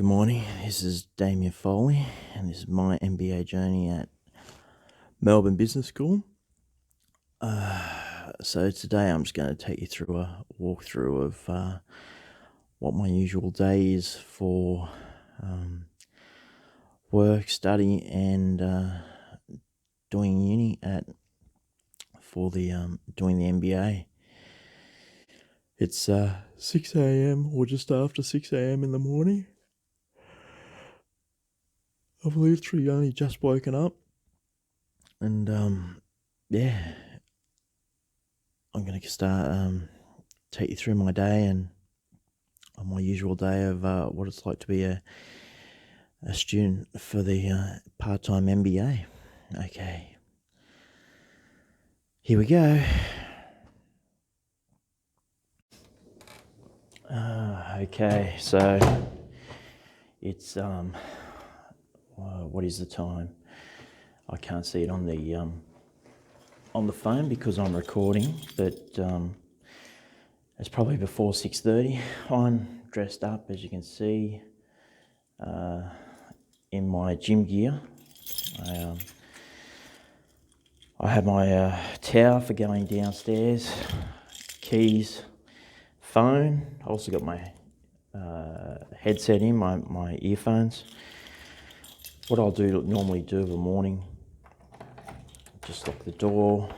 Good morning, this is Damien Foley and this is my MBA journey at Melbourne Business School. So today I'm just going to take you through a walkthrough of what my usual day is for work, study and doing uni doing the MBA. It's 6 a.m. or just after 6 a.m. in the morning. I've literally only just woken up and I'm going to start take you through my day and on my usual day of what it's like to be a student for the part-time MBA. Okay, here we go. Okay, so it's what is the time? I can't see it on the phone because I'm recording, but it's probably before 6:30. I'm dressed up, as you can see, in my gym gear. I have my towel for going downstairs, keys, phone. I also got my headset in, my earphones. What I'll normally do in the morning, just lock the door.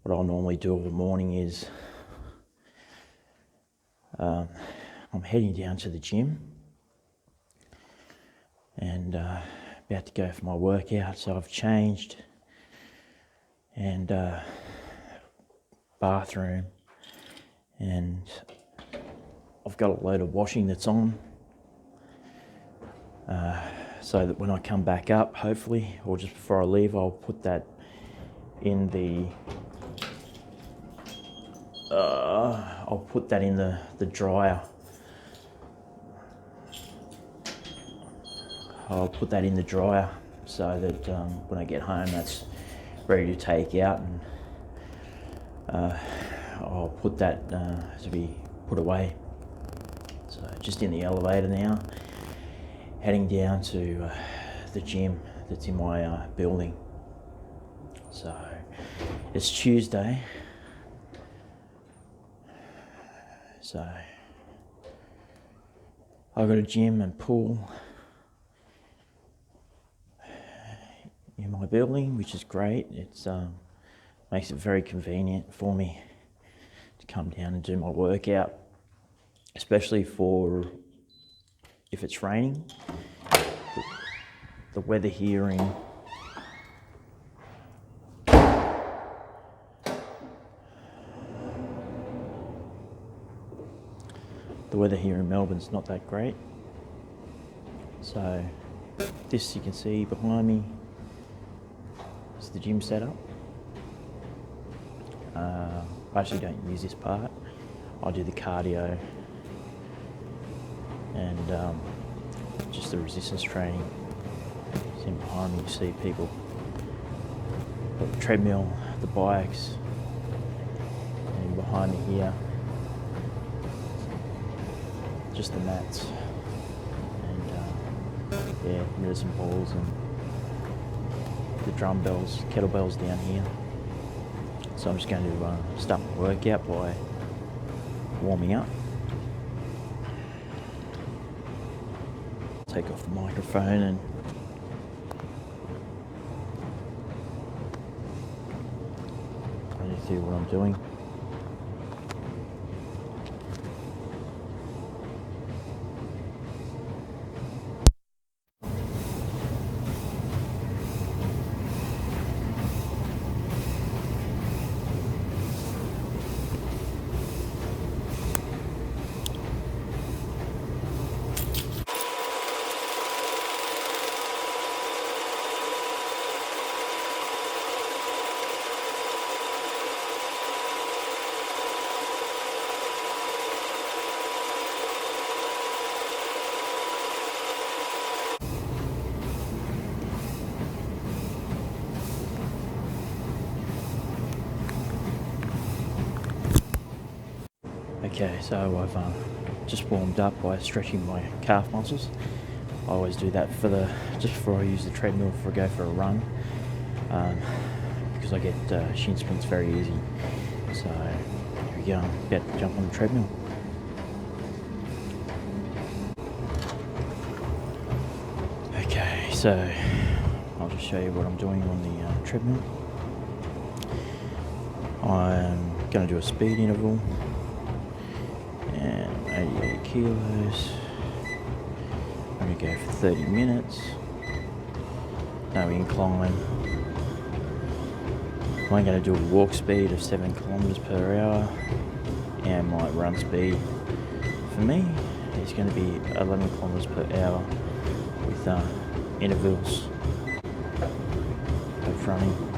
What I'll normally do in the morning is I'm heading down to the gym and about to go for my workout, so I've changed and bathroom, and I've got a load of washing that's on, so that when I come back up, hopefully, or just before I leave, I'll put that in the the dryer. I'll put that in the dryer so that when I get home, that's ready to take out, and I'll put that to be put away. So just in the elevator now, heading down to the gym that's in my building. So it's Tuesday. So I've got a gym and pool in my building, which is great. It's makes it very convenient for me to come down and do my workout, especially for if it's raining. The weather here in Melbourne's not that great. So this, you can see behind me, is the gym setup. I actually don't use this part. I do the cardio and just the resistance training. So behind me you see people, the treadmill, the bikes, and behind me here, just the mats, and medicine balls and the dumbbells, kettlebells down here. So I'm just going to start my workout by warming up. Take off the microphone and I'll just see what I'm doing. Okay, so I've just warmed up by stretching my calf muscles. I always do that just before I use the treadmill before I go for a run, because I get shin splints very easy. So here we go, I'm about to jump on the treadmill. Okay, so I'll just show you what I'm doing on the treadmill. I'm going to do a speed interval and 88 kilos. I'm going to go for 30 minutes, no incline. I'm going to do a walk speed of 7 kilometers per hour, and my run speed for me is going to be 11 kilometers per hour with intervals of running.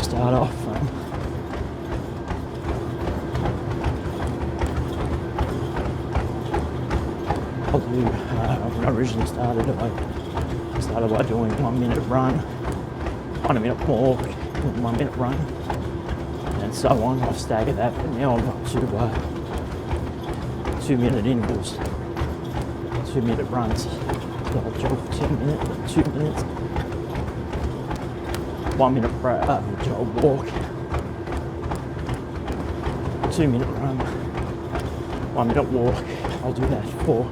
Start off I'll do, when I originally started by doing 1 minute run, 1 minute walk, 1 minute run, and so on. I've staggered that, but now I'm up to 2 minute intervals, 2 minute runs. So I'll jog for 10 minutes, 2 minutes, 1 minute jog walk, 2 minute run, 1 minute walk. I'll do that for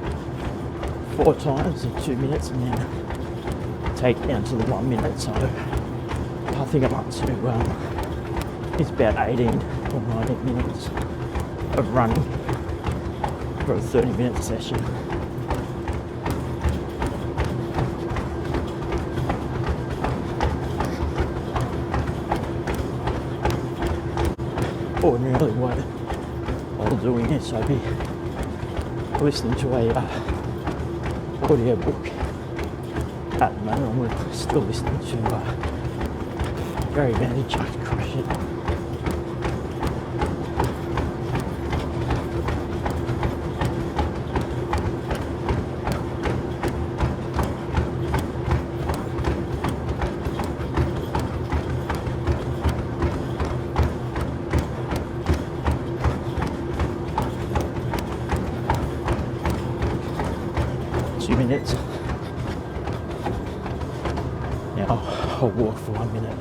4 times in 2 minutes, and then take it down to the 1 minute. So I think I'm up to it's about 18 or 19 minutes of running for a 30-minute session. Ordinarily what I'm doing is I'd be listening to a audio book. At the moment I'm still listening to Gary Vaynerchuk Crush It. Minutes. Now I'll walk for 1 minute.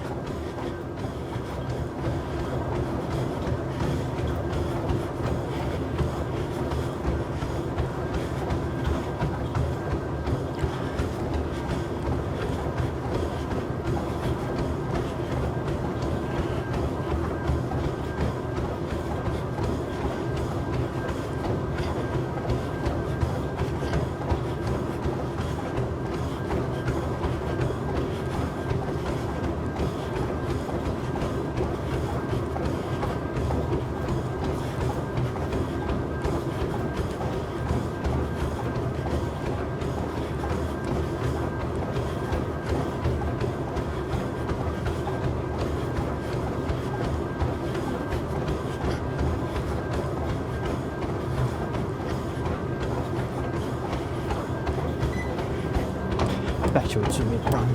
Back to a 2 minute run.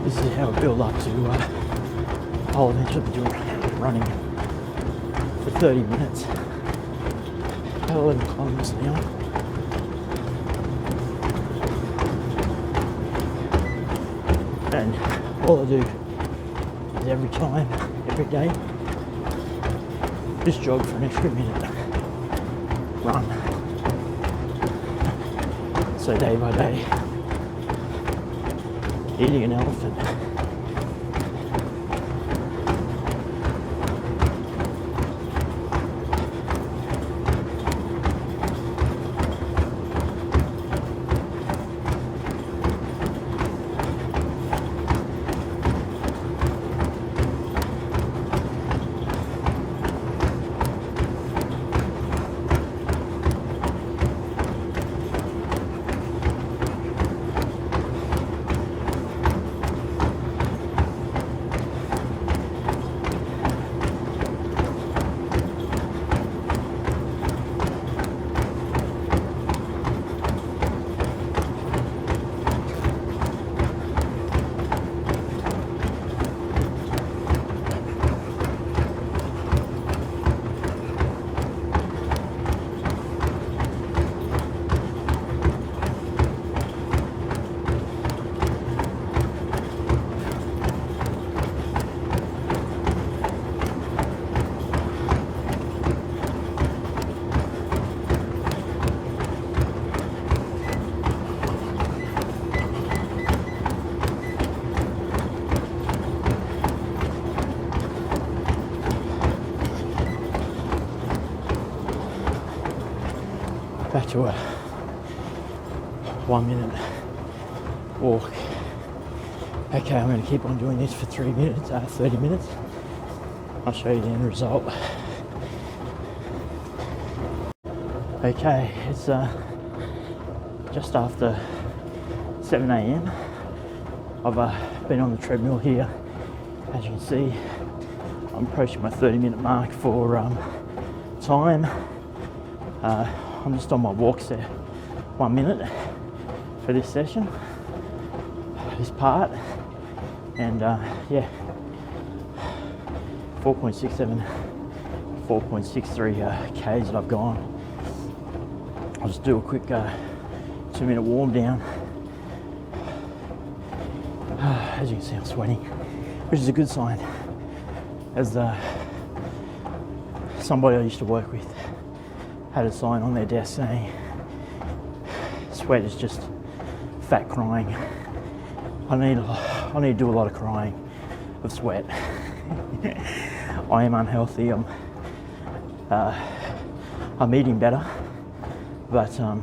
This is how I build up to I'll eventually do running for 30 minutes at 11 kilometers an hour. And all I do is every day, just jog for an extra minute. Run. So day by day, eating an elephant. to a 1 minute walk. Okay, I'm going to keep on doing this for 30 minutes. I'll show you the end result. Okay, it's just after 7 a.m. I've been on the treadmill here. As you can see, I'm approaching my 30-minute mark for time. I'm just on my walks there, 1 minute for this session, this part, and yeah, 4.67, 4.63 Ks that I've gone. I'll just do a quick 2-minute warm down. As you can see, I'm sweating, which is a good sign. As somebody I used to work with had a sign on their desk saying, "Sweat is just fat crying." I need to do a lot of crying of sweat. I am unhealthy. I'm eating better, but I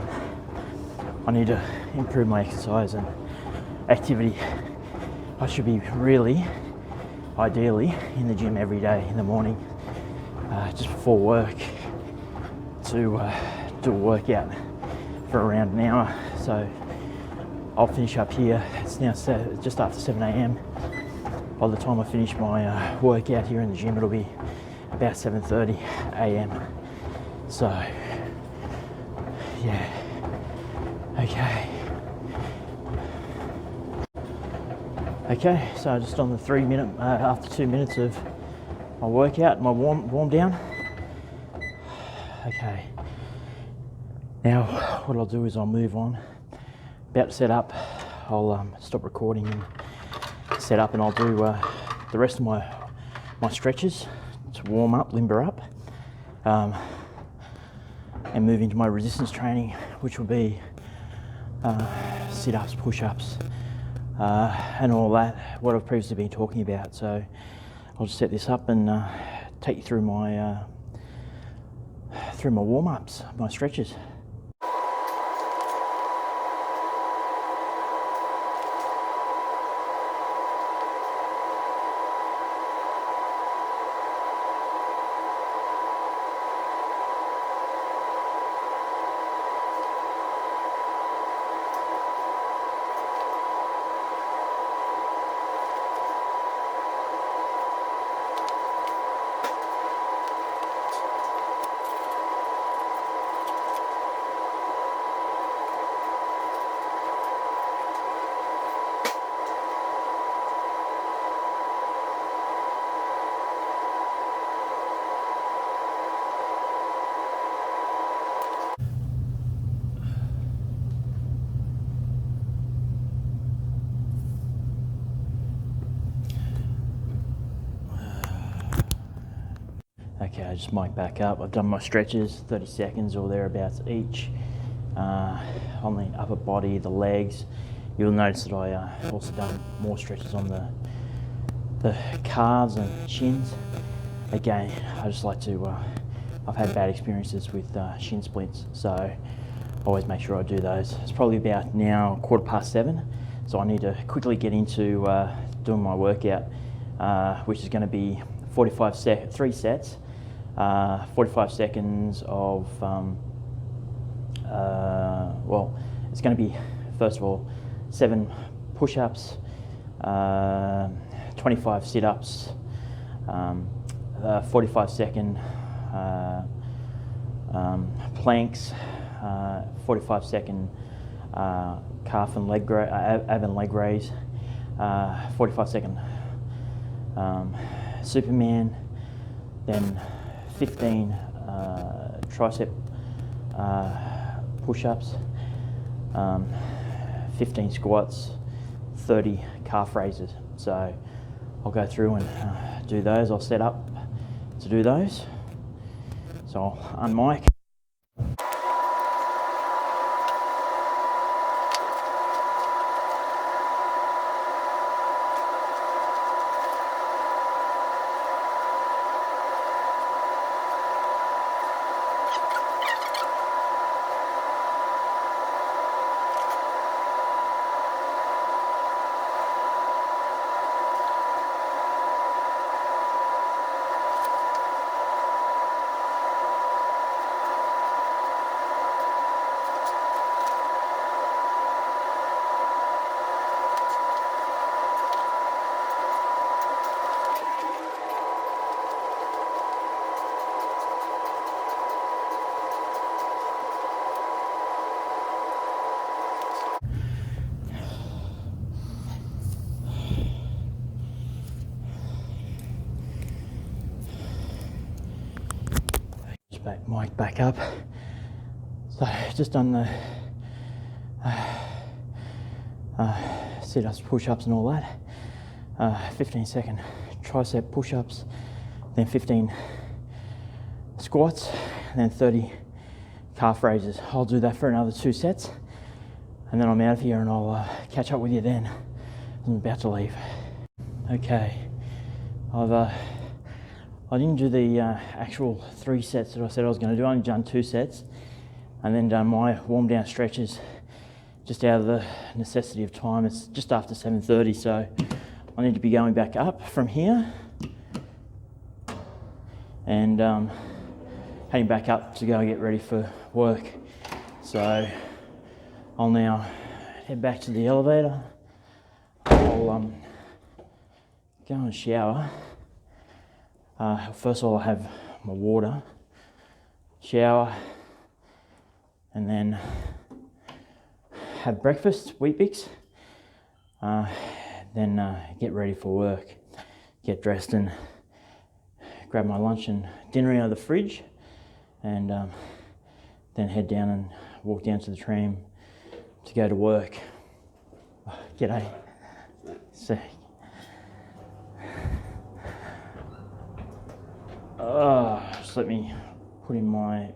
need to improve my exercise and activity. I should be really, ideally, in the gym every day in the morning, just before work, to do a workout for around an hour. So I'll finish up here. It's now just after 7 a.m. By the time I finish my workout here in the gym, it'll be about 7:30 a.m. So yeah, okay, so just on the 3 minute, after 2 minutes of my workout, my warm down. Okay, now what I'll do is I'll move on. About to set up. I'll stop recording and set up, and I'll do the rest of my stretches to warm up, limber up, and move into my resistance training, which will be sit-ups, push-ups, and all that, what I've previously been talking about. So I'll just set this up and take you through my warm-ups, my stretches. Okay, I just mic back up. I've done my stretches, 30 seconds or thereabouts each, on the upper body, the legs. You'll notice that I also done more stretches on the calves and shins. Again, I just like to, I've had bad experiences with shin splints, so I always make sure I do those. It's probably about now 7:15, so I need to quickly get into doing my workout, which is going to be 3 sets. 45 seconds of, well, it's going to be, first of all, 7 push-ups, 25 sit-ups, 45-second planks, 45-second calf and leg ab and leg raise, 45-second Superman, then 15 tricep push-ups, 15 squats, 30 calf raises. So I'll go through and do those. I'll set up to do those. So I'll unmic. mic back up. So just done the sit-ups, push-ups and all that. 15-second tricep push-ups, then 15 squats, and then 30 calf raises. I'll do that for another 2 sets, and then I'm out of here and I'll catch up with you then. I'm about to leave. Okay, I didn't do the actual 3 sets that I said I was going to do. I only done 2 sets, and then done my warm down stretches just out of the necessity of time. It's just after 7:30, so I need to be going back up from here and heading back up to go get ready for work. So I'll now head back to the elevator. I'll go and shower. First of all, I have my water, shower, and then have breakfast, Wheat Bix, then get ready for work, get dressed and grab my lunch and dinner out of the fridge, and then head down and walk down to the tram to go to work. G'day. So, just let me put in my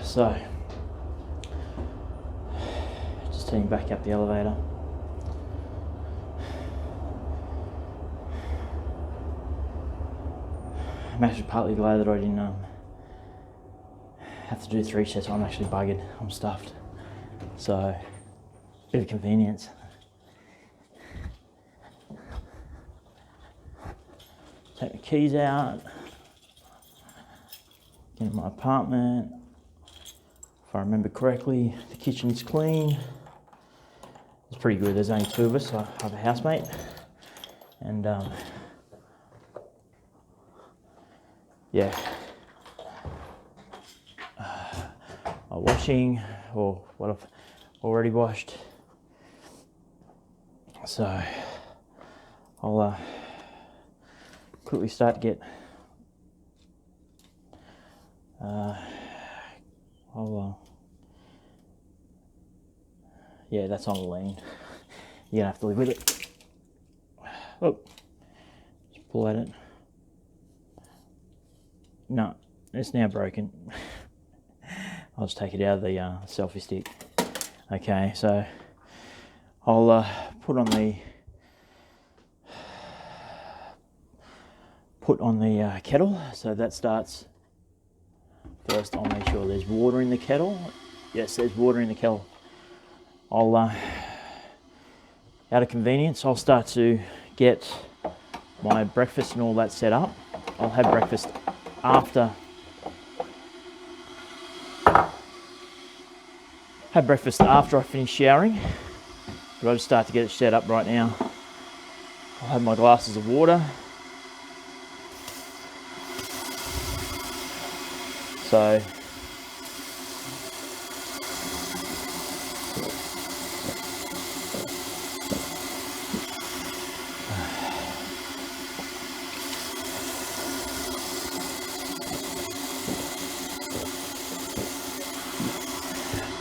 so just heading back up the elevator. I'm actually partly glad that I didn't have to do 3 sets. I'm actually buggered. I'm stuffed. So, bit of convenience. Take my keys out, get in my apartment. If I remember correctly, the kitchen's clean. It's pretty good. There's only 2 of us. I have a housemate, and yeah, I'm washing, or what I've already washed. So I'll quickly start to get yeah, that's on the lean. You're gonna have to live with it. Oh, just pull at it. No, it's now broken. I'll just take it out of the selfie stick. Okay, so I'll put on the kettle. So that starts first. I'll make sure there's water in the kettle. Yes, there's water in the kettle. I'll out of convenience, I'll start to get my breakfast and all that set up. I'll have breakfast after I finish showering, but I'll just start to get it set up right now. I'll have my glasses of water. So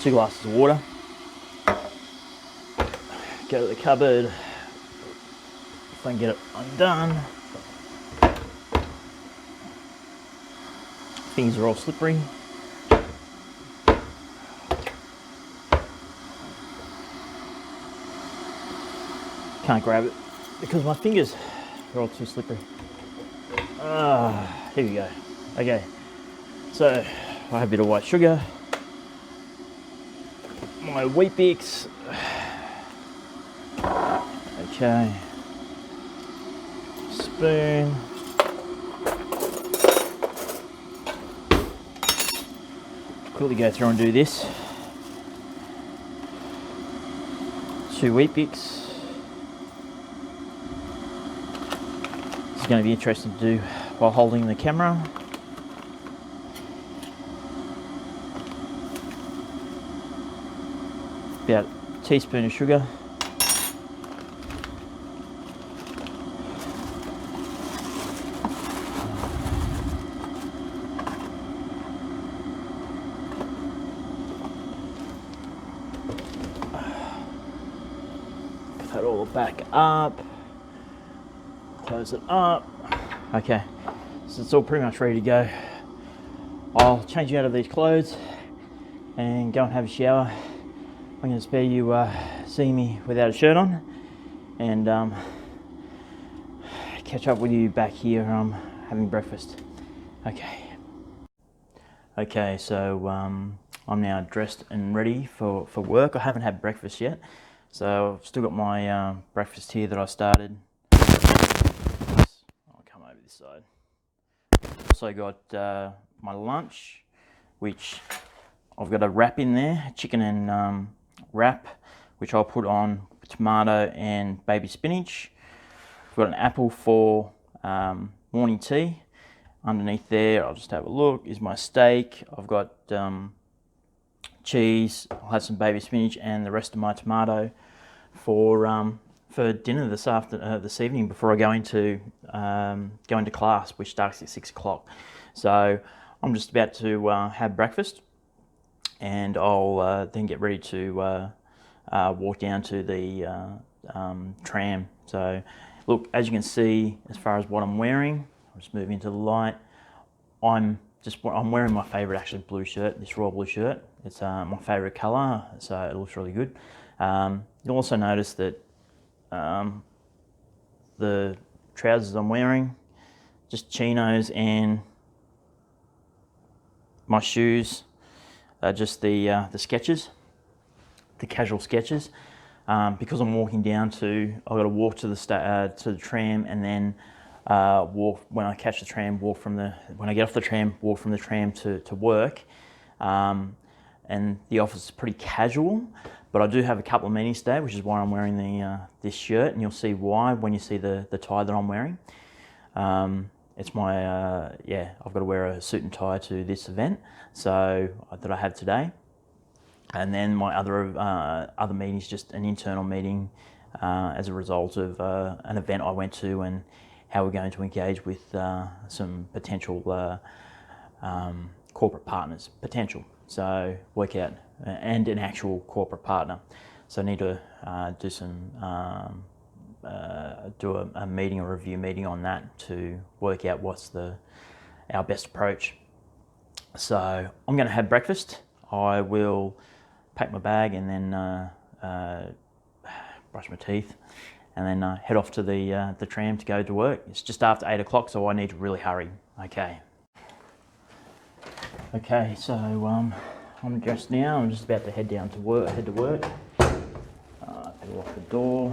2 glasses of water. Go to the cupboard, if I can get it undone. Things are all slippery. Can't grab it because my fingers are all too slippery. Here we go. Okay, so I have a bit of white sugar, my Wheat Bix. Okay, spoon. Quickly go through and do this. 2 Wheat Bix. This is going to be interesting to do while holding the camera. About a teaspoon of sugar. door back up, close it up. Okay, so it's all pretty much ready to go. I'll change you out of these clothes and go and have a shower. I'm going to spare you seeing me without a shirt on, and catch up with you back here having breakfast. Okay, so I'm now dressed and ready for work. I haven't had breakfast yet, so I've still got my breakfast here that I started. I'll come over this side. Also got my lunch, which I've got a wrap in there, chicken and wrap, which I'll put on tomato and baby spinach. I've got an apple for morning tea. Underneath there, I'll just have a look, is my steak. I've got cheese. I'll have some baby spinach and the rest of my tomato for dinner this evening before I go into class, which starts at 6 o'clock. So I'm just about to have breakfast, and I'll then get ready to walk down to the tram. So look, as you can see, as far as what I'm wearing, I'll just move into the light. I'm wearing my favourite actually blue shirt, this royal blue shirt. It's my favourite colour, so it looks really good. You'll also notice that the trousers I'm wearing, just chinos, and my shoes are just the Skechers, the casual Skechers. Because I'm walking down I've got to walk to the tram, and then walk when I catch the tram. When I get off the tram, walk from the tram to work. And the office is pretty casual, but I do have a couple of meetings today, which is why I'm wearing this shirt, and you'll see why when you see the tie that I'm wearing. It's my I've got to wear a suit and tie to this event, so that I have today. And then my other meeting is just an internal meeting as a result of an event I went to, and how we're going to engage with some potential corporate partners. So work out, and an actual corporate partner. So I need to do a meeting, a review meeting on that to work out what's our best approach. So I'm going to have breakfast. I will pack my bag and then brush my teeth, and then head off to the tram to go to work. It's just after 8 o'clock, so I need to really hurry. Okay, so I'm dressed now. I'm just about to head to work. Better lock the door.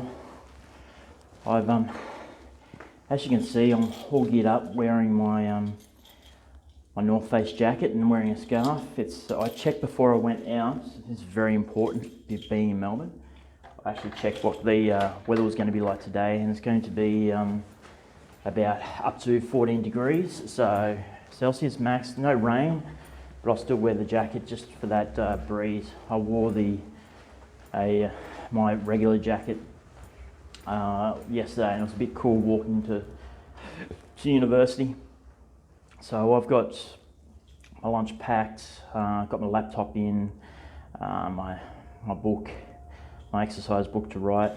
As you can see, I'm all geared up, wearing my my North Face jacket and wearing a scarf. I checked before I went out. It's very important, being in Melbourne. I actually checked what the weather was going to be like today, and it's going to be about up to 14 degrees, so Celsius max. No rain, but I'll still wear the jacket just for that breeze. I wore my regular jacket yesterday, and it was a bit cool walking to university. So I've got my lunch packed, got my laptop in, my book, my exercise book to write,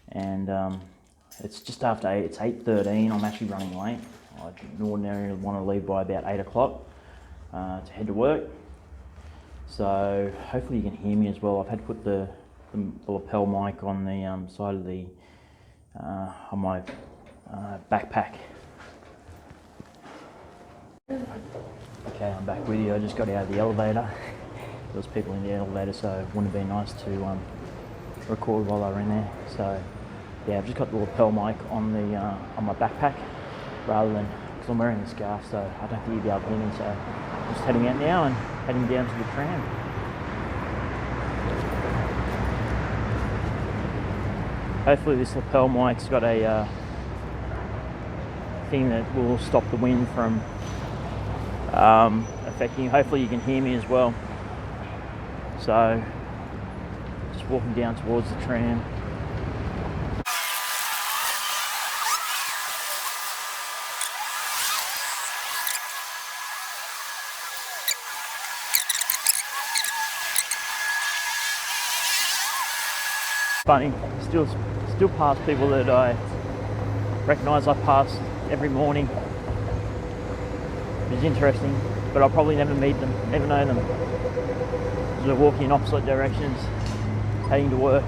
and it's just after 8, it's 8:13, I'm actually running late. I ordinarily want to leave by about 8 o'clock to head to work. So hopefully you can hear me as well. I've had to put the lapel mic on the side of on my backpack. Okay, I'm back with you. I just got out of the elevator. There was people in the elevator, so it wouldn't have been nice to record while they were in there. So yeah, I've just got the lapel mic on my backpack, rather than, because I'm wearing the scarf, so I don't think you'll be able to hear me. So I'm just heading out now and heading down to the tram. Hopefully this lapel mic's got a thing that will stop the wind from affecting you. Hopefully you can hear me as well. So just walking down towards the tram. Funny, still pass people that I recognise I pass every morning, which is interesting, but I'll probably never meet them, never know them. They're walking in opposite directions, heading to work.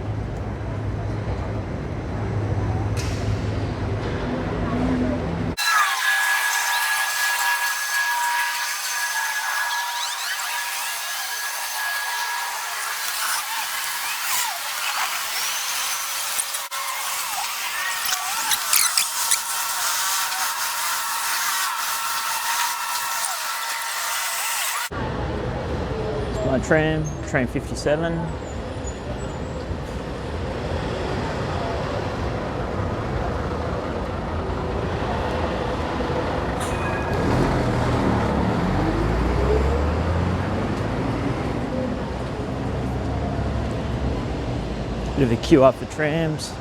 My tram 57. Bit of a queue up for trams.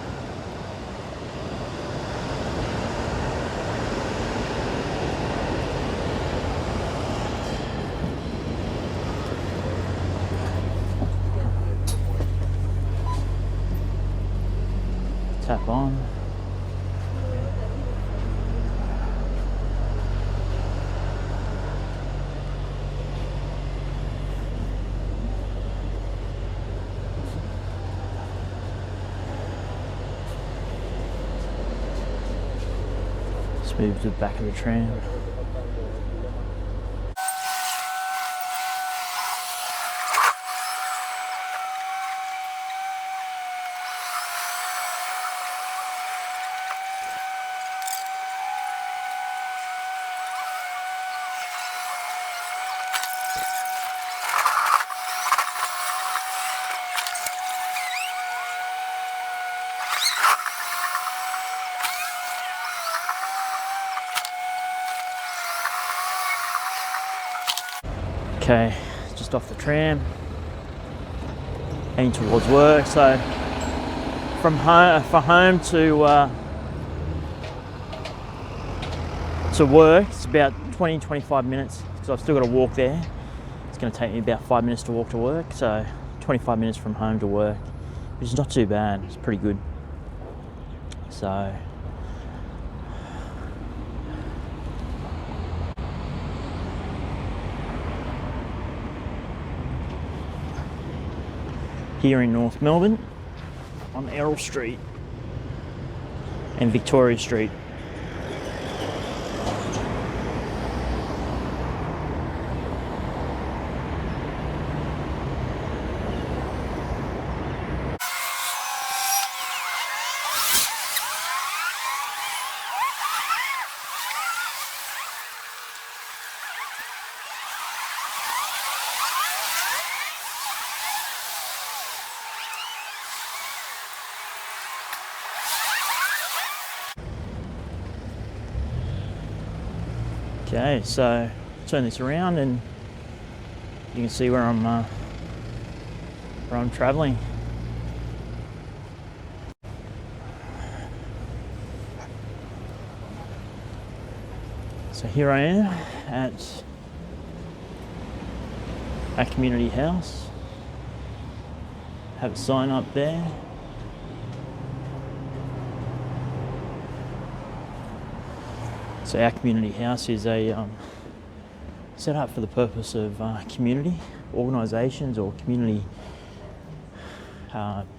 Tap on. Let's move to the back of the tram. Okay, just off the tram, heading towards work. So from home to work, it's about 20-25 minutes because I've still got to walk there. It's going to take me about 5 minutes to walk to work, so 25 minutes from home to work, which is not too bad. It's pretty good. So here in North Melbourne on Errol Street and Victoria Street. Okay, so turn this around and you can see where I'm travelling. So here I am at a community house. Have a sign up there. So our community house is a set up for the purpose of community organisations or community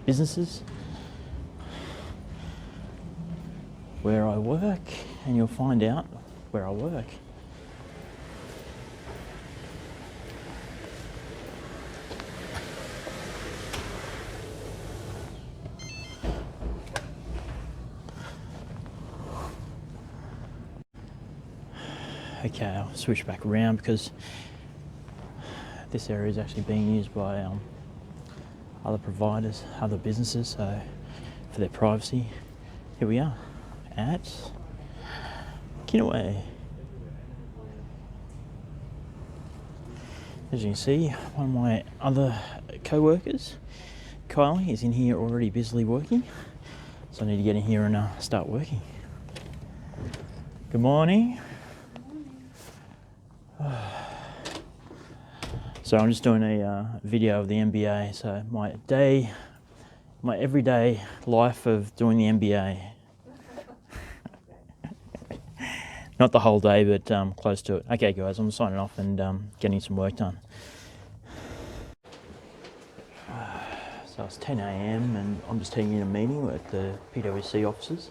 businesses where I work, and you'll find out where I work. Okay, I'll switch back around because this area is actually being used by other providers, other businesses, so for their privacy. Here we are at Kinaway. As you can see, one of my other co-workers, Kylie, is in here already busily working, so I need to get in here and start working. Good morning. So I'm just doing a video of the MBA. So my my everyday life of doing the MBA. Not the whole day, but close to it. Okay, guys, I'm signing off and getting some work done. So it's 10 a.m. and I'm just heading in a meeting at the PWC offices.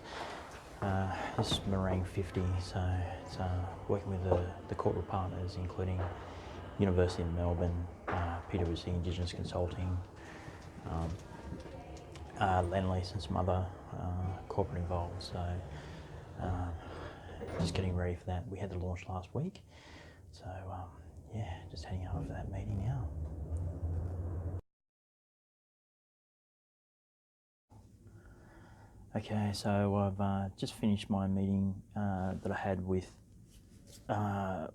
This is Meereeng 50, so it's working with the corporate partners, including University of Melbourne, PWC Indigenous Consulting, Lease and some other corporate involved. So just getting ready for that. We had the launch last week, so yeah, just heading over for that meeting now. Okay, so I've just finished my meeting that I had with I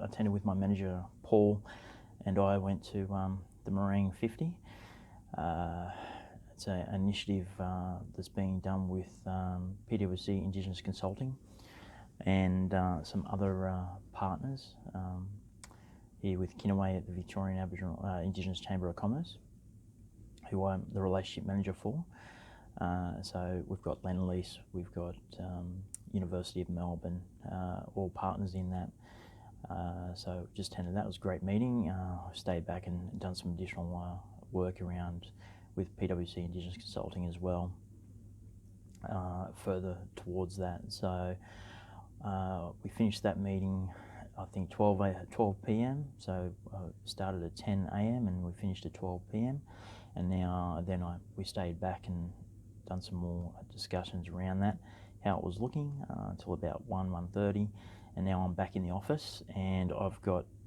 attended with my manager Paul, and I went to the Meereeng 50. It's an initiative that's being done with PWC Indigenous Consulting and some other partners here with Kinaway at the Victorian Aboriginal Indigenous Chamber of Commerce, who I'm the relationship manager for. So we've got Lease, we've got University of Melbourne, all partners in that. So just attended that. It was a great meeting. I stayed back and done some additional work around with PWC Indigenous Consulting as well, further towards that. So we finished that meeting, I think 12 p.m. So started at 10 a.m. and we finished at 12 p.m. And now we stayed back and done some more discussions around that, how it was looking until about 1:30, and now I'm back in the office and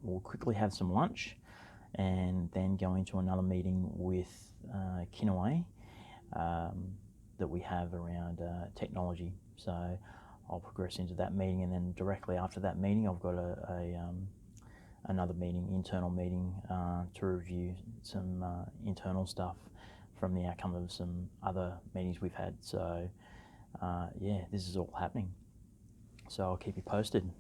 we'll quickly have some lunch and then go into another meeting with Kinaway that we have around technology. So I'll progress into that meeting, and then directly after that meeting I've got another meeting, internal meeting, to review some internal stuff from the outcome of some other meetings we've had. So yeah, this is all happening. So I'll keep you posted.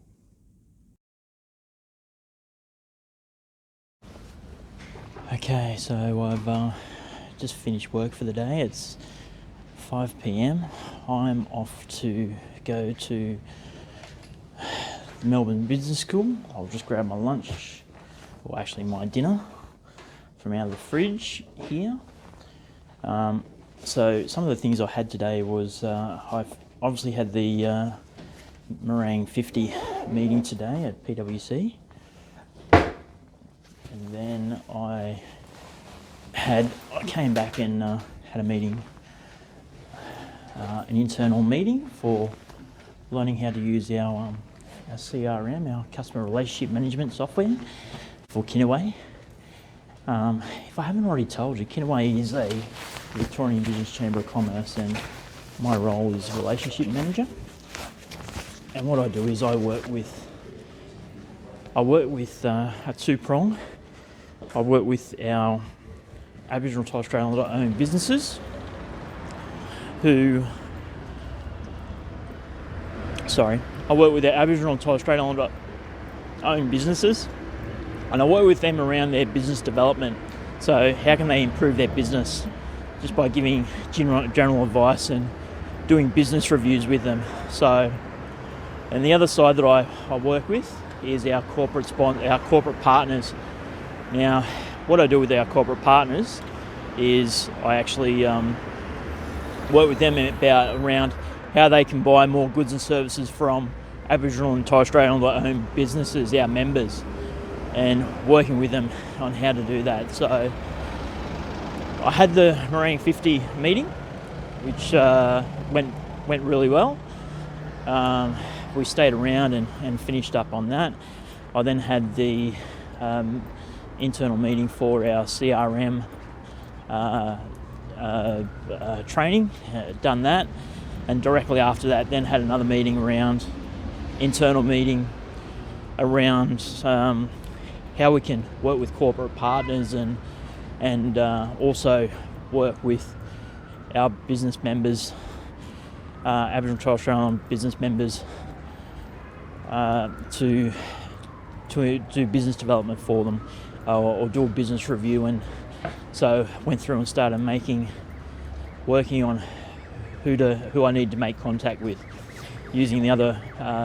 Okay, so I've just finished work for the day. It's 5 p.m. I'm off to go to Melbourne Business School. I'll just grab my lunch, or actually my dinner, from out of the fridge here. So some of the things I had today was I've obviously had the Meereeng 50 meeting today at PWC, and then I came back and had a meeting, an internal meeting for learning how to use our CRM, our customer relationship management software for Kinaway. If I haven't already told you, Kinaway is a Victorian Indigenous Chamber of Commerce, and my role is relationship manager. And what I do is I work with a two-prong. I work with our Aboriginal and Torres Strait Islander owned businesses I work with our Aboriginal and Torres Strait Islander owned businesses, and I work with them around their business development. So how can they improve their business? Just by giving general advice and doing business reviews with them. So, and the other side that I work with is our corporate partners. Now, what I do with our corporate partners is I actually work with them around how they can buy more goods and services from Aboriginal and Torres Strait Islander owned businesses, our members, and working with them on how to do that. So I had the Meereeng 50 meeting, which went really well. We stayed around and finished up on that. I then had the internal meeting for our CRM training, done that, and directly after that then had another meeting around how we can work with corporate partners and also work with our business members, Aboriginal and Torres Strait Islander business members, to do business development for them, or do a business review So went through and started working on who I need to make contact with, using the other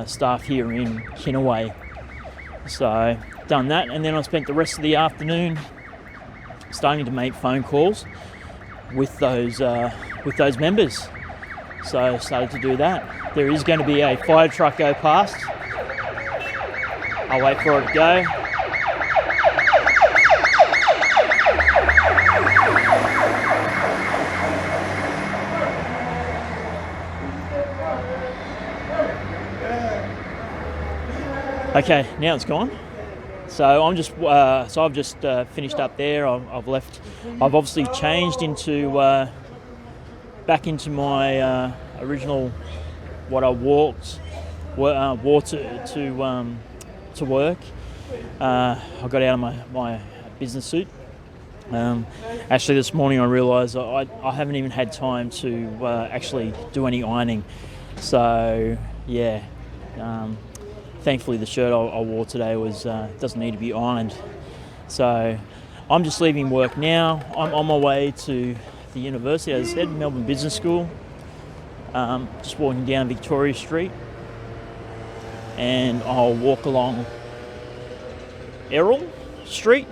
staff here in Kinaway. So done that, and then I spent the rest of the afternoon starting to make phone calls with those members. So I started to do that. There is going to be a fire truck go past. I'll wait for it to go. Okay, now it's gone. So I've just finished up there. I've left. I've obviously changed into back into my original what I wore to work. I got out of my business suit. Actually, this morning I realised I haven't even had time to actually do any ironing. So yeah. Thankfully, the shirt I wore today doesn't need to be ironed. So I'm just leaving work now. I'm on my way to the university, as I said, Melbourne Business School. Just walking down Victoria Street, and I'll walk along Errol Street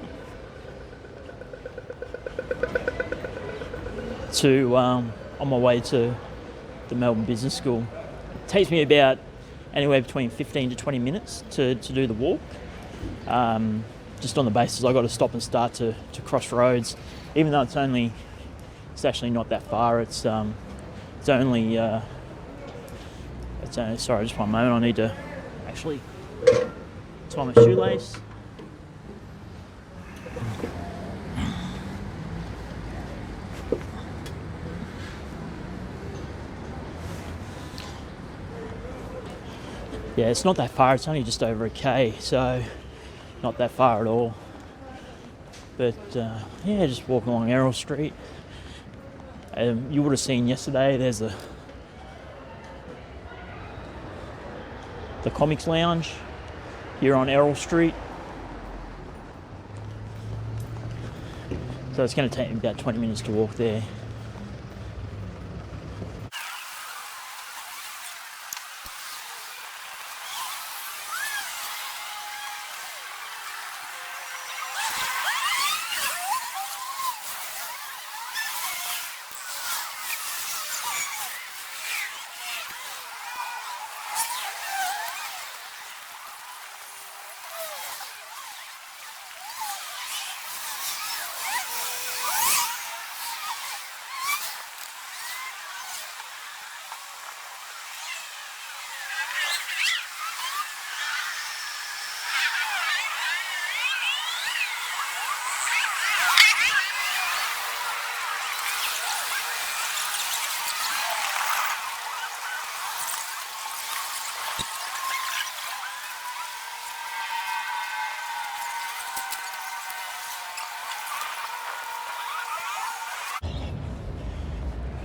to on my way to the Melbourne Business School. It takes me about anywhere between 15 to 20 minutes to do the walk. Just on the basis I've got to stop and start to cross roads, even though it's actually not that far. It's only sorry, just one moment, I need to actually tie my shoelace. Yeah, it's not that far, it's only just over a K, so not that far at all. But yeah, just walking along Errol Street. You would have seen yesterday, there's the Comics Lounge here on Errol Street. So it's going to take me about 20 minutes to walk there.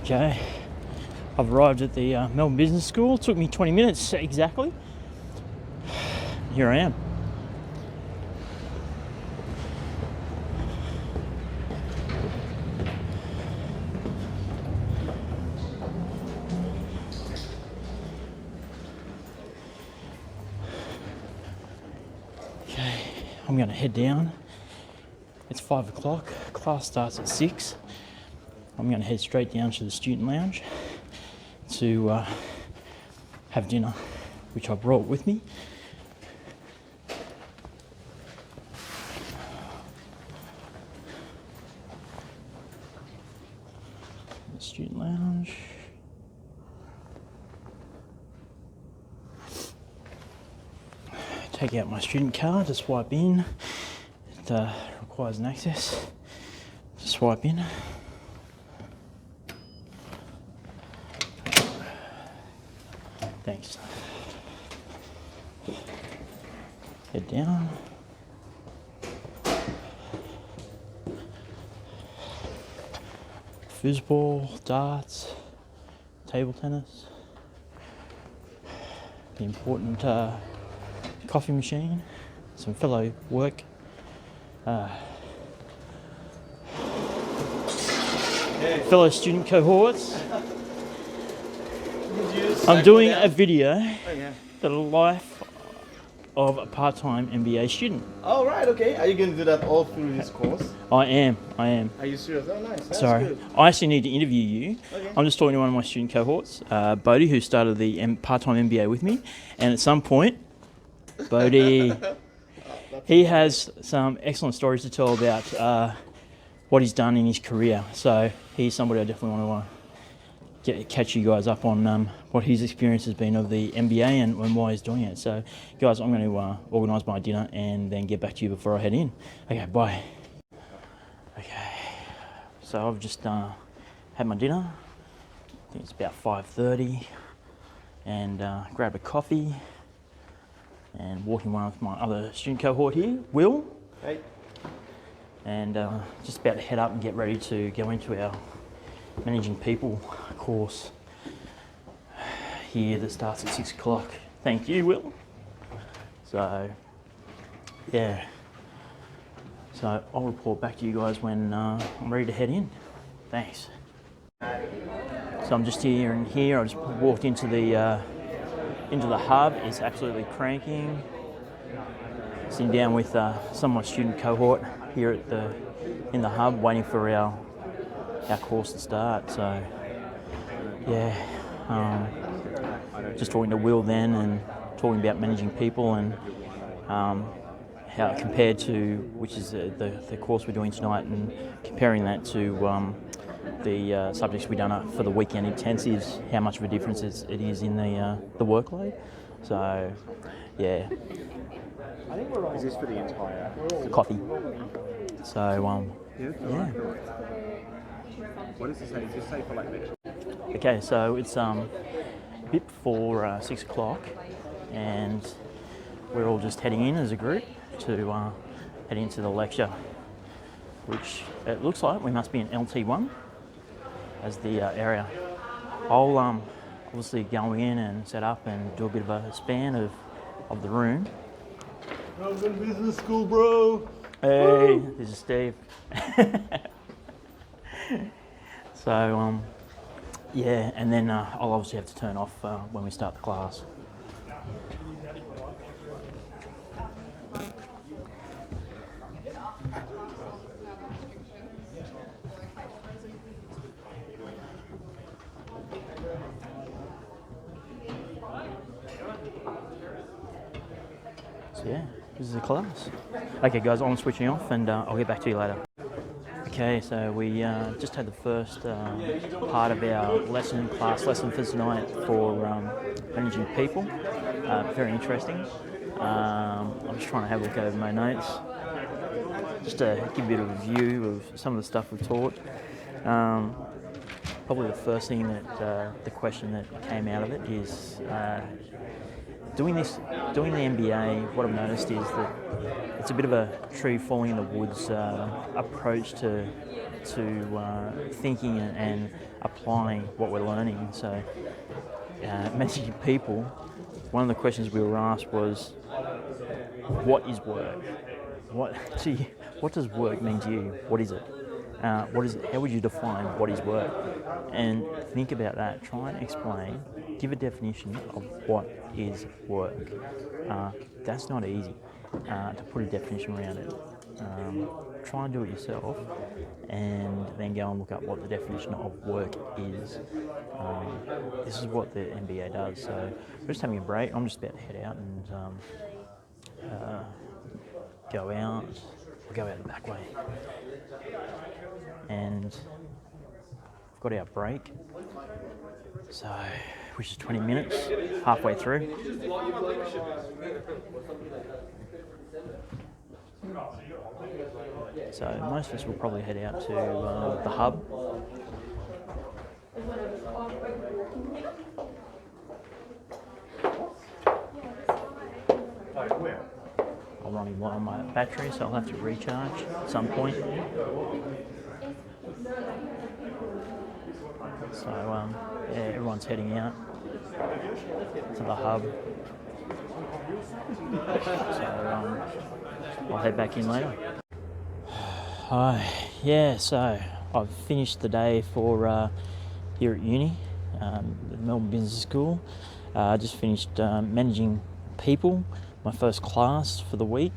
Okay, I've arrived at the Melbourne Business School. It took me 20 minutes exactly. Here I am. Okay, I'm going to head down. It's 5 o'clock. Class starts at 6. I'm going to head straight down to the student lounge to have dinner, which I brought with me. The student lounge. Take out my student card to swipe in. It requires an access to swipe in. Thanks. Head down. Foosball, darts, table tennis. The important coffee machine. Some fellow work fellow student cohorts. I'm doing a video, the life of a part-time MBA student. Oh, right, okay. Are you going to do that all through this course? I am. Are you serious? Oh, nice. That's Sorry. good. I actually need to interview you. Okay. I'm just talking to one of my student cohorts, Bodhi, who started the part-time MBA with me. And at some point, Bodhi, he has some excellent stories to tell about what he's done in his career. So he's somebody I definitely want to catch you guys up on what his experience has been of the MBA and why he's doing it. So, guys, I'm going to organise my dinner and then get back to you before I head in. Okay, bye. Okay, so I've just had my dinner. I think it's about 5:30, and grabbed a coffee and walking one with my other student cohort here, Will. Hey. And just about to head up and get ready to go into our Managing People course here that starts at 6 o'clock. Thank you, Will. So, yeah. So I'll report back to you guys when I'm ready to head in. Thanks. So I'm just here and here. I just walked into the hub. It's absolutely cranking. Sitting down with some of my student cohort here in the hub, waiting for our course to start. So yeah, just talking to Will then and talking about managing people and how it compared to, which is the course we're doing tonight, and comparing that to the subjects we've done for the weekend intensives, how much of a difference it is in the workload. So yeah. Is this for the entire Coffee. So yeah. What does it say? Does it say for like next? Okay, so it's a bit before 6 o'clock, and we're all just heading in as a group to head into the lecture, which it looks like we must be in LT1 as the area. I'll obviously go in and set up and do a bit of a span of the room. Melbourne Business School, bro. Hey, this is Steve. So, yeah, and then I'll obviously have to turn off when we start the class. So yeah, this is the class. Okay guys, I'm switching off and I'll get back to you later. Okay, so we just had the first part of our class lesson for tonight for managing people. Very interesting. I'm just trying to have a look over my notes, just to give a bit of a view of some of the stuff we've taught. Probably the first thing that the question that came out of it is doing the MBA. What I've noticed is that it's a bit of a tree falling in the woods approach to thinking and applying what we're learning. So, managing people, one of the questions we were asked was, what is work? What does work mean to you? What is it? What is it? How would you define what is work? And think about that. Try and explain. Give a definition of what is work. That's not easy to put a definition around it. Try and do it yourself, and then go and look up what the definition of work is. This is what the MBA does. So we're just having a break. I'm just about to head out and go out. We'll go out the back way. And we've got our break, so which is 20 minutes, halfway through. So most of us will probably head out to the hub. I'm running low on my battery, so I'll have to recharge at some point. So yeah, everyone's heading out to the hub. So I'll head back in later. Yeah, so I've finished the day for here at uni, the Melbourne Business School. Just finished managing people, my first class for the week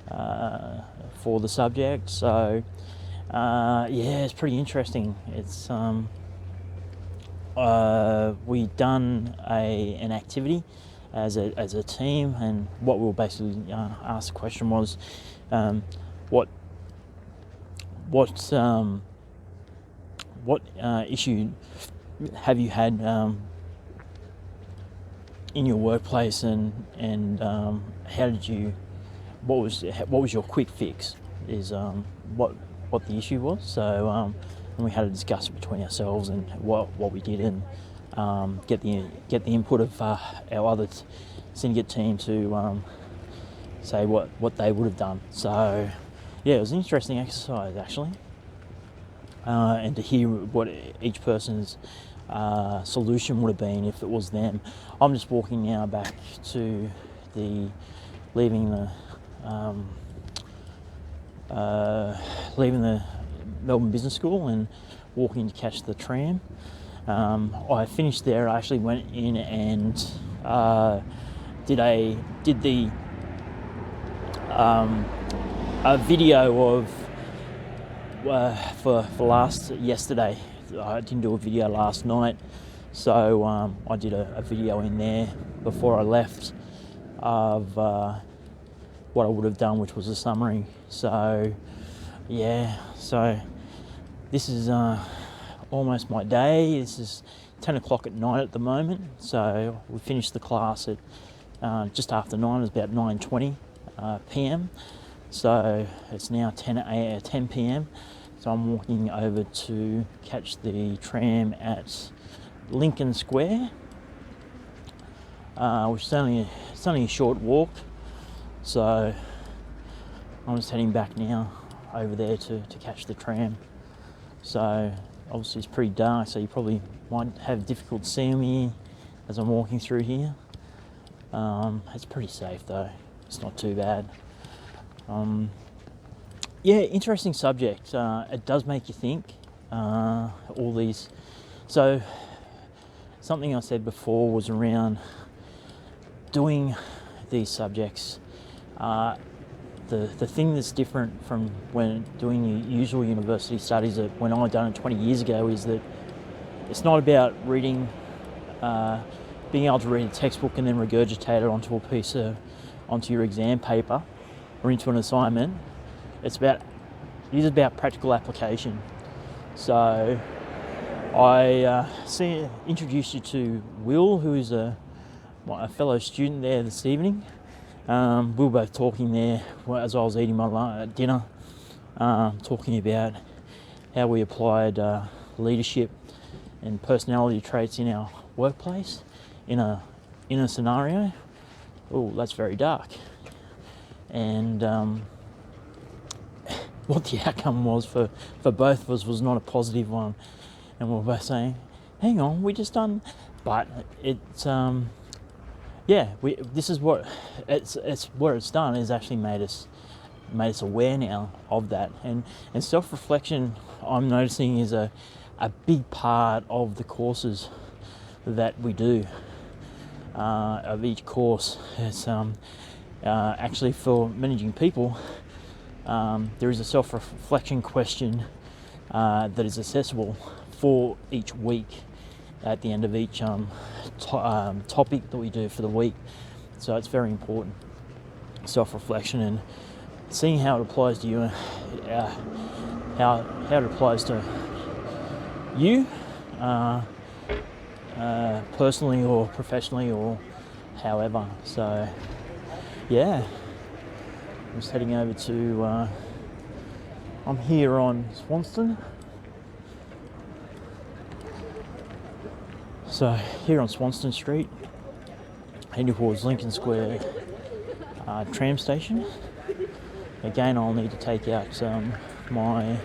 for the subject. So yeah, it's pretty interesting. It's we done an activity as a team, and what we were basically asked the question was, what issue have you had in your workplace, and how did you, what was your quick fix, is what the issue was. So and we had to discuss it between ourselves and what we did, and get the input of our other syndicate team to say what they would have done. So yeah, it was an interesting exercise actually, and to hear what each person's solution would have been if it was them. I'm just walking now back to leaving the Melbourne Business School and walking to catch the tram. I finished there. I actually went in and did a video of for yesterday. I didn't do a video last night, so I did a video in there before I left of what I would have done, which was a summary. So yeah, so this is almost my day. This is 10 o'clock at night at the moment, so we finished the class at just after 9. It was about 9:20 p.m. So it's now 10 p.m. So I'm walking over to catch the tram at Lincoln Square, which is only a short walk. So I'm just heading back now over there to catch the tram. So obviously it's pretty dark, so you probably might have difficulty seeing me as I'm walking through here. It's pretty safe though, it's not too bad. Yeah, interesting subject. It does make you think, all these. So something I said before was around doing these subjects. The thing that's different from when doing your usual university studies, that when I done it 20 years ago, is that it's not about reading, being able to read a textbook and then regurgitate it onto your exam paper or into an assignment. It is about practical application. So I introduced you to Will, who is a fellow student there this evening. We were both talking there as I was eating my dinner, talking about how we applied leadership and personality traits in our workplace in a scenario. Oh, that's very dark. And what the outcome was for both of us was not a positive one, and we were both saying, "Hang on, we just done," but it's yeah, this is what it's what it's done is actually made us aware now of that, and self-reflection, I'm noticing, is a big part of the courses that we do, of each course. It's actually for managing people, there is a self-reflection question that is accessible for each week at the end of each topic that we do for the week. So it's very important, self-reflection, and seeing how it applies to you, how it applies to you personally or professionally or however. So yeah, I'm just heading over to I'm here on Swanston. So here on Swanston Street, heading towards Lincoln Square tram station. Again, I'll need to take out my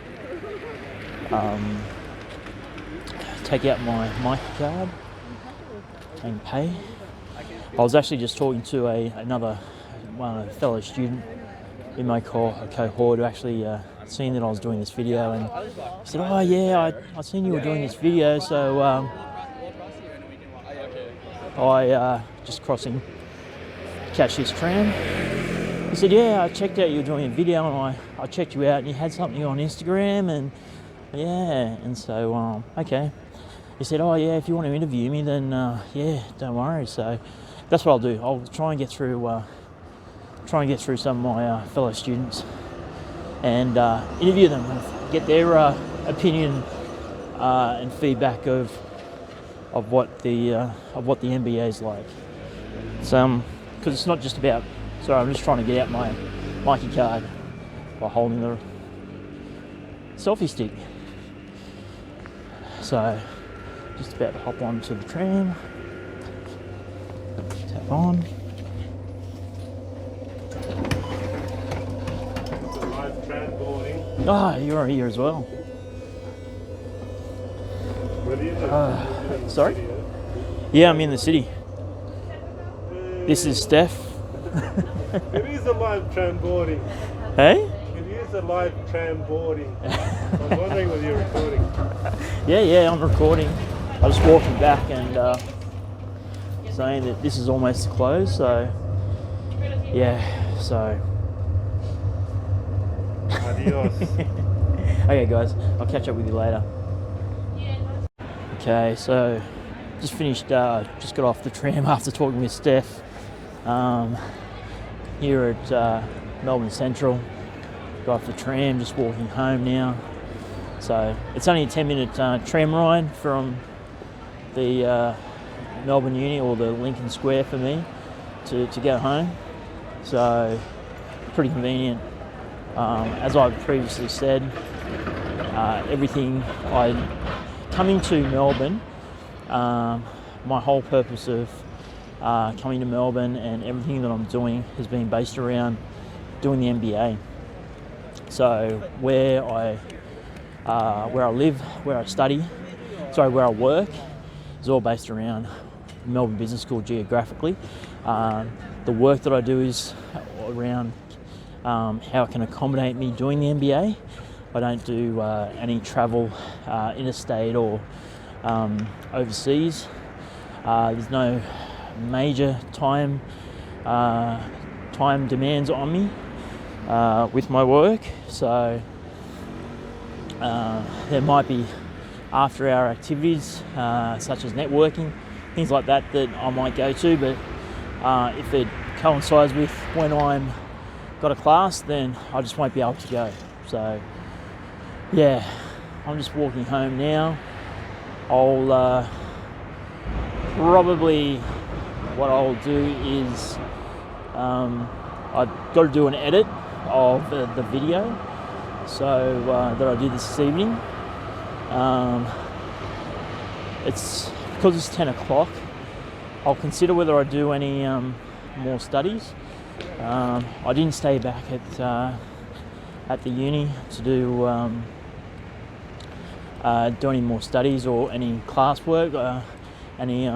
mic card and pay. I was actually just talking to another fellow student in my cohort who actually seen that I was doing this video, and he said, "Oh yeah, I seen you were doing this video, so I just crossing, catch this tram." He said, "Yeah, I checked out you were doing a video, and I checked you out, and you had something on Instagram, and yeah, and so okay." He said, "Oh yeah, if you want to interview me, then yeah, don't worry." So that's what I'll do. I'll try and get through some of my fellow students and interview them, and get their opinion and feedback of what the MBA is like. So because it's not just about. Sorry, I'm just trying to get out my Mikey card by holding the selfie stick. So, just about to hop onto the tram. Tap on. Live tram boarding. Ah, you're here as well. Where do you live? Sorry? Yeah, I'm in the city. This is Steph. It is a live tram boarding. Hey? It is a live tram boarding. I was wondering whether you're recording. Yeah, I'm recording. I was walking back and saying that this is almost closed, so yeah, so. Adios. Okay guys, I'll catch up with you later. Okay, so just finished, just got off the tram after talking with Steph. Here at Melbourne Central, got off the tram, just walking home now. So it's only a 10-minute tram ride from the Melbourne Uni or the Lincoln Square for me to go home. So pretty convenient. As I've previously said, coming to Melbourne, my whole purpose of coming to Melbourne and everything that I'm doing has been based around doing the MBA. So where I live, where I study, where I work, is all based around Melbourne Business School geographically. The work that I do is around how it can accommodate me doing the MBA. I don't do any travel interstate or overseas. There's no major time demands on me with my work, so there might be after hour activities such as networking, things like that I might go to, but if it coincides with when I'm got a class, then I just won't be able to go. So yeah, I'm just walking home now. I'll probably, what I'll do is I've got to do an edit of the video, so that I do this evening. It's because it's 10 o'clock. I'll consider whether I do any more studies. I didn't stay back at the uni to do any more studies or any classwork, any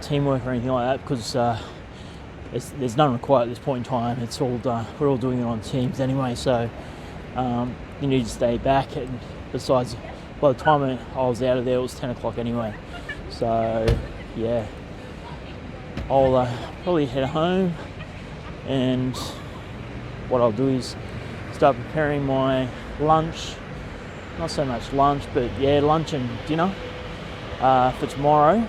teamwork or anything like that, because there's none required at this point in time. It's all we're all doing it on Teams anyway, so you need to stay back. And besides, by the time I was out of there, it was 10 o'clock anyway. So yeah, I'll probably head home, and what I'll do is start preparing my lunch. Not so much lunch, but yeah, lunch and dinner for tomorrow.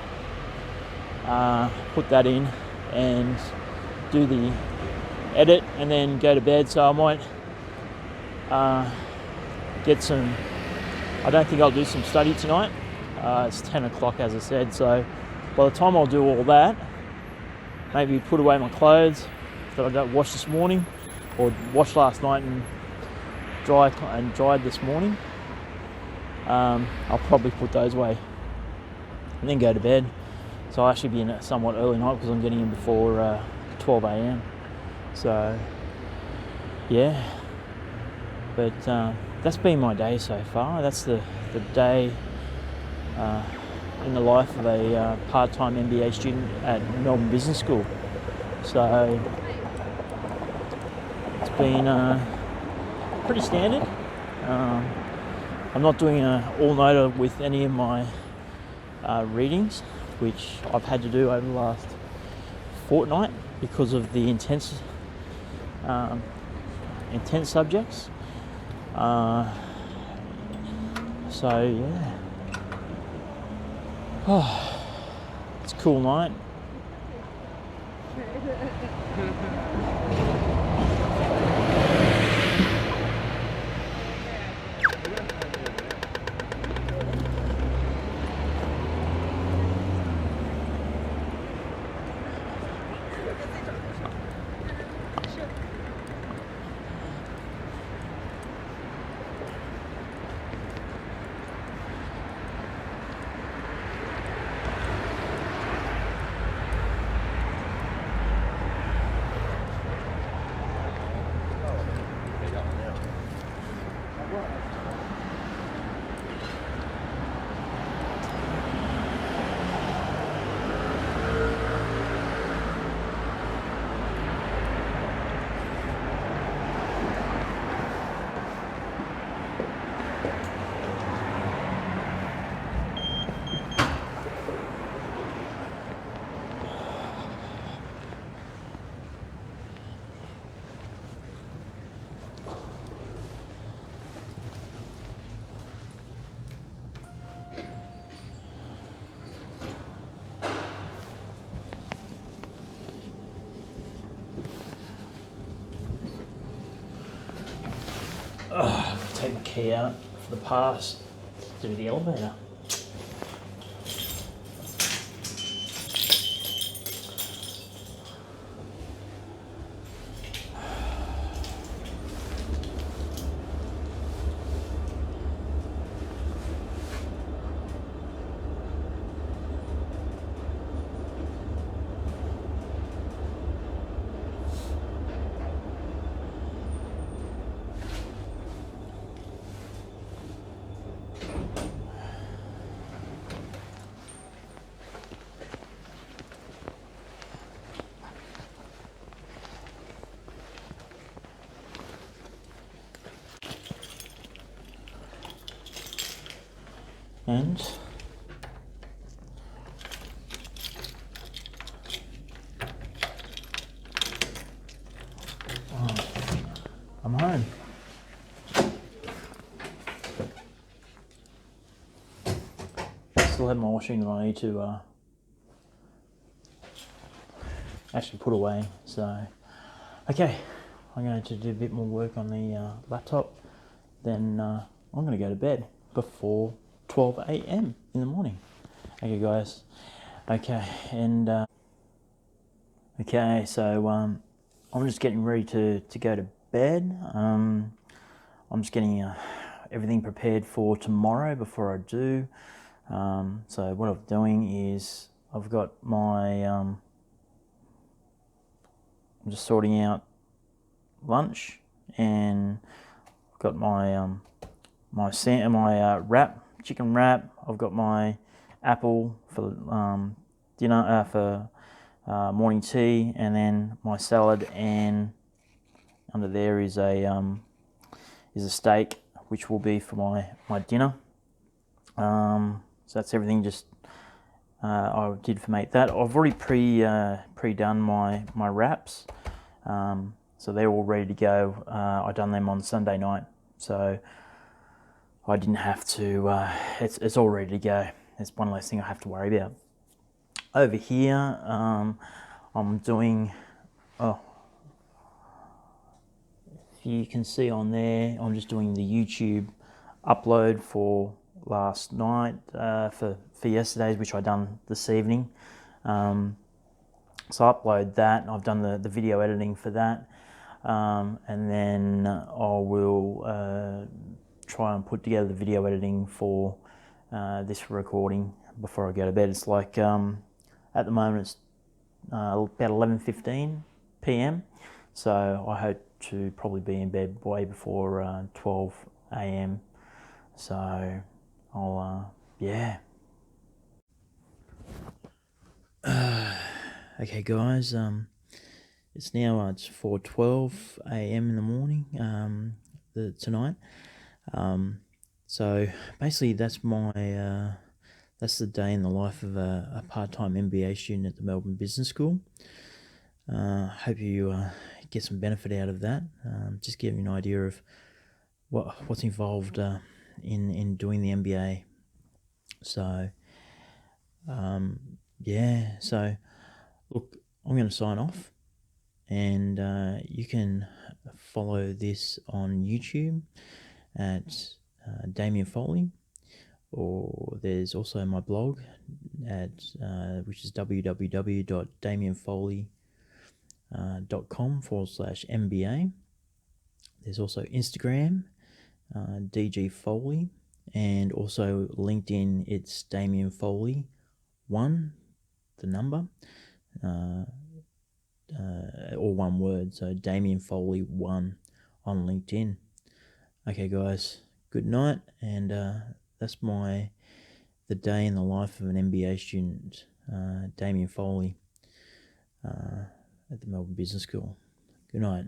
Put that in and do the edit and then go to bed. So I might get some, I don't think I'll do some study tonight. It's 10 o'clock as I said, so by the time I'll do all that, maybe put away my clothes that I don't wash this morning or washed last night and dried this morning. I'll probably put those away and then go to bed. So I'll actually be in a somewhat early night because I'm getting in before 12 a.m. So yeah, but that's been my day so far. That's the day in the life of a part-time MBA student at Melbourne Business School. So it's been pretty standard. I'm not doing an all-nighter with any of my readings, which I've had to do over the last fortnight because of the intense subjects. So yeah, it's a cool night. Take the key out for the pass to the elevator. And I'm home. Still have my washing that I need to actually put away. So, okay, I'm going to do a bit more work on the laptop. Then I'm going to go to bed before 12 a.m. in the morning. Okay, guys. Okay, and okay, so I'm just getting ready to go to bed. I'm just getting everything prepared for tomorrow before I do. So what I'm doing is I've got my I'm just sorting out lunch, and I've got my my wrap, chicken wrap. I've got my apple for dinner for morning tea, and then my salad, and under there is a steak, which will be for my dinner. So that's everything. Just I did for make that. I've already pre-done my wraps, so they're all ready to go. I done them on Sunday night, so I didn't have to. It's all ready to go. It's one less thing I have to worry about. Over here, I'm doing. Oh, if you can see on there, I'm just doing the YouTube upload for last night for yesterday's, which I done this evening. So I upload that. I've done the video editing for that, and then I will try and put together the video editing for this recording before I go to bed. It's like at the moment it's about 11:15 p.m. So I hope to probably be in bed way before 12 a.m. So I'll yeah. Okay, guys. It's now it's 4:12 a.m. in the morning tonight. So basically, that's my that's the day in the life of a part-time MBA student at the Melbourne Business School. Hope you get some benefit out of that. Just give you an idea of what's involved in doing the MBA. So so look, I'm going to sign off, and you can follow this on YouTube at Damien Foley, or there's also my blog at which is www.damienfoley.com/MBA. There's also Instagram, DG Foley, and also LinkedIn. It's Damien Foley 1, the number, all one word. So Damien Foley 1 on LinkedIn. Okay, guys. Good night, and that's the day in the life of an MBA student, Damien Foley, at the Melbourne Business School. Good night.